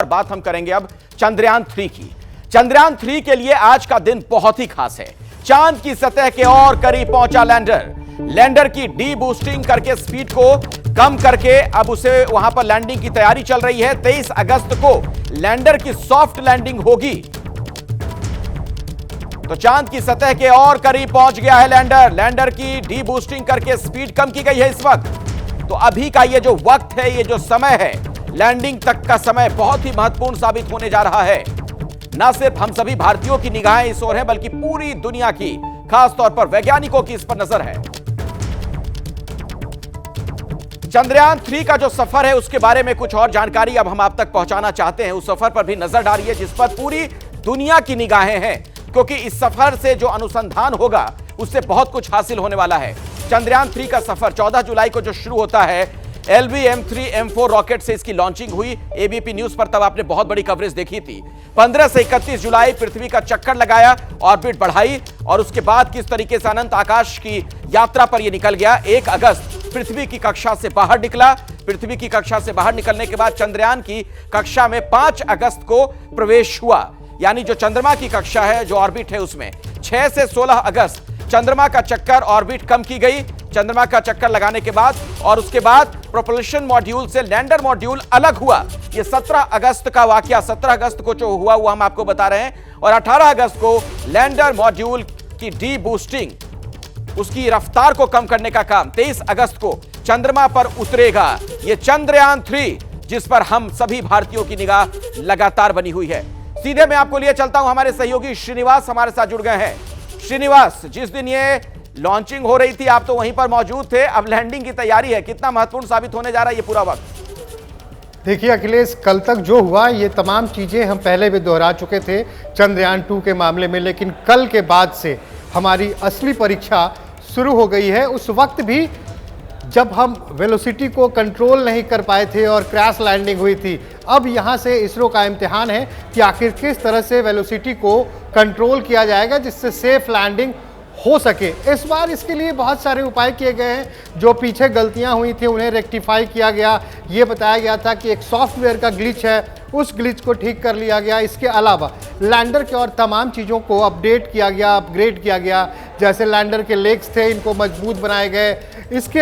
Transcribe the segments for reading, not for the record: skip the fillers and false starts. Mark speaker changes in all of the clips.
Speaker 1: बात हम करेंगे अब चंद्रयान 3 की। चंद्रयान 3 के लिए आज का दिन बहुत ही खास है। चांद की सतह के और करीब पहुंचा लैंडर की डी बूस्टिंग करके स्पीड को कम करके अब उसे वहां पर लैंडिंग की तैयारी चल रही है। 23 अगस्त को लैंडर की सॉफ्ट लैंडिंग होगी। तो चांद की सतह के और करीब पहुंच गया है लैंडर की डी बूस्टिंग करके स्पीड कम की गई है इस वक्त। तो अभी का ये जो वक्त है, ये जो समय है, लैंडिंग तक का समय बहुत ही महत्वपूर्ण साबित होने जा रहा है। न सिर्फ हम सभी भारतीयों की निगाहें इस ओर हैं, बल्कि पूरी दुनिया की, खास तौर पर वैज्ञानिकों की इस पर नजर है। चंद्रयान 3 का जो सफर है, उसके बारे में कुछ और जानकारी अब हम आप तक पहुंचाना चाहते हैं। उस सफर पर भी नजर डालिए जिस पर पूरी दुनिया की निगाहें हैं, क्योंकि इस सफर से जो अनुसंधान होगा उससे बहुत कुछ हासिल होने वाला है। चंद्रयान 3 का सफर 14 जुलाई को जो शुरू होता है, LV-M3M4 रॉकेट से इसकी लॉन्चिंग हुई। एबीपी न्यूज पर तब आपने बहुत बड़ी कवरेज देखी थी। 15 से 31 जुलाई पृथ्वी का चक्कर लगाया, ऑर्बिट बढ़ाई और उसके बाद किस तरीके से अनंत आकाश की यात्रा पर यह निकल गया। 1 अगस्त पृथ्वी की कक्षा से बाहर निकला। पृथ्वी की कक्षा से बाहर निकलने के बाद चंद्रयान की कक्षा में 5 अगस्त को प्रवेश हुआ। यानी जो चंद्रमा की कक्षा है, जो ऑर्बिट है, उसमें 6 से 16 अगस्त चंद्रमा का चक्कर, ऑर्बिट कम की गई चंद्रमा का चक्कर लगाने के बाद, और उसके बाद प्रोपल्शन मॉड्यूल से लैंडर मॉड्यूल अलग हुआ। यह 17 अगस्त का वाकया, 17 अगस्त को जो हुआ वो हम आपको बता रहे हैं। और 18 अगस्त को लैंडर मॉड्यूल की डी बूस्टिंग, उसकी रफ्तार को कम करने का काम। 23 अगस्त को चंद्रमा पर उतरेगा यह चंद्रयान 3, जिस पर हम सभी भारतीयों की निगाह लगातार बनी हुई है। सीधे मैं आपको लिए चलता हूं, हमारे सहयोगी श्रीनिवास हमारे साथ जुड़ गए हैं। श्रीनिवास, जिस दिन ये लॉन्चिंग हो रही थी आप तो वहीं पर मौजूद थे, अब लैंडिंग की तैयारी है, कितना महत्वपूर्ण साबित होने जा रहा है ये पूरा वक्त?
Speaker 2: देखिए अखिलेश, कल तक जो हुआ ये तमाम चीज़ें हम पहले भी दोहरा चुके थे चंद्रयान 2 के मामले में, लेकिन कल के बाद से हमारी असली परीक्षा शुरू हो गई है। उस वक्त भी जब हम वेलोसिटी को कंट्रोल नहीं कर पाए थे और क्रैश लैंडिंग हुई थी, अब यहाँ से इसरो का इम्तिहान है कि आखिर किस तरह से वेलोसिटी को कंट्रोल किया जाएगा जिससे सेफ लैंडिंग हो सके। इस बार इसके लिए बहुत सारे उपाय किए गए हैं। जो पीछे गलतियां हुई थी उन्हें रेक्टिफाई किया गया। ये बताया गया था कि एक सॉफ्टवेयर का ग्लिच है, उस ग्लिच को ठीक कर लिया गया। इसके अलावा लैंडर के और तमाम चीज़ों को अपडेट किया गया, अपग्रेड किया गया। जैसे लैंडर के लेग्स थे, इनको मजबूत बनाए गए। इसके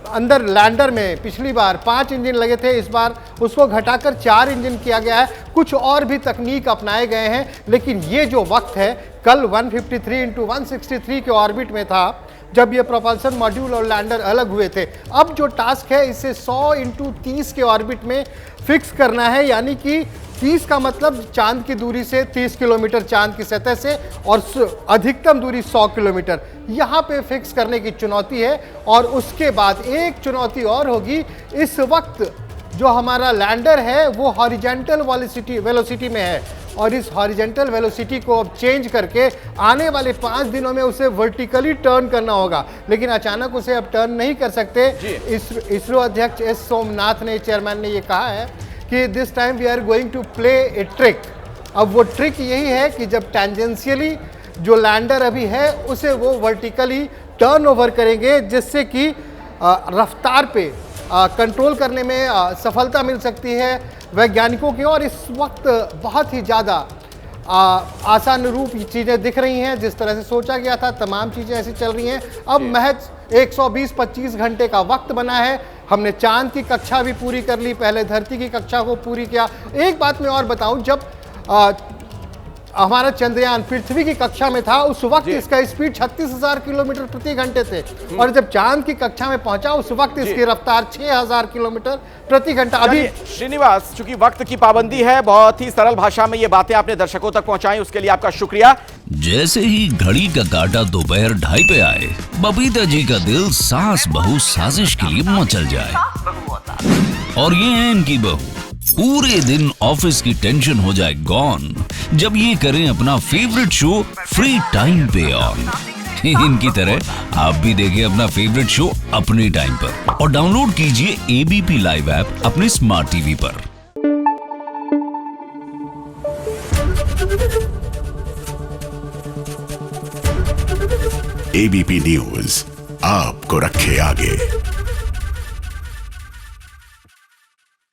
Speaker 2: अंदर लैंडर में पिछली बार 5 इंजन लगे थे, इस बार उसको घटाकर 4 इंजन किया गया है। कुछ और भी तकनीक अपनाए गए हैं, लेकिन ये जो वक्त है, कल 153x163 के ऑर्बिट में था जब ये प्रोपल्शन मॉड्यूल और लैंडर अलग हुए थे। अब जो टास्क है इसे 100x30 के ऑर्बिट में फिक्स करना है, यानी कि 30 का मतलब चांद की दूरी से 30 किलोमीटर चांद की सतह से, और अधिकतम दूरी 100 किलोमीटर यहाँ पे फिक्स करने की चुनौती है। और उसके बाद एक चुनौती और होगी। इस वक्त जो हमारा लैंडर है वो हॉरिजॉन्टल वेलोसिटी में है, और इस हॉरिजॉन्टल वेलोसिटी को अब चेंज करके आने वाले 5 दिनों में उसे वर्टिकली टर्न करना होगा। लेकिन अचानक उसे अब टर्न नहीं कर सकते। इसरो अध्यक्ष एस सोमनाथ ने, चेयरमैन ने ये कहा है कि this time we are going to play a trick. अब वो ट्रिक यही है कि जब टेंजेंशियली जो लैंडर अभी है उसे वो वर्टिकली टर्न ओवर करेंगे, जिससे कि रफ्तार पे कंट्रोल करने में सफलता मिल सकती है वैज्ञानिकों की। और इस वक्त बहुत ही ज़्यादा आसान रूप चीज़ें दिख रही हैं। जिस तरह से सोचा गया था तमाम चीज़ें ऐसी चल रही हैं। अब महज 120-25 घंटे का वक्त बना है। हमने चांद की कक्षा भी पूरी कर ली, पहले धरती की कक्षा को पूरी किया। एक बात मैं और बताऊं, जब हमारा चंद्रयान पृथ्वी की कक्षा में था उस वक्त इसका स्पीड 36,000 किलोमीटर प्रति घंटे थे, और जब चांद की कक्षा में पहुंचा उस वक्त इसकी रफ्तार 6,000 किलोमीटर प्रति घंटा। अभी
Speaker 1: श्रीनिवास, चूंकि वक्त की पाबंदी है, बहुत ही सरल भाषा में ये बातें आपने दर्शकों तक पहुंचाई, उसके लिए आपका शुक्रिया।
Speaker 3: जैसे ही घड़ी का काटा दोपहर 2:30 पे आए, बबीता जी का दिल सास बहू साजिश के लिए मचल जाए। और ये है इनकी बहू, पूरे दिन ऑफिस की टेंशन हो जाए गॉन जब ये करें अपना फेवरेट शो फ्री टाइम पे ऑन। इनकी तरह आप भी देखें अपना फेवरेट शो अपने टाइम पर, और डाउनलोड कीजिए एबीपी लाइव ऐप अपने स्मार्ट टीवी पर।
Speaker 4: एबीपी न्यूज आपको रखे आगे।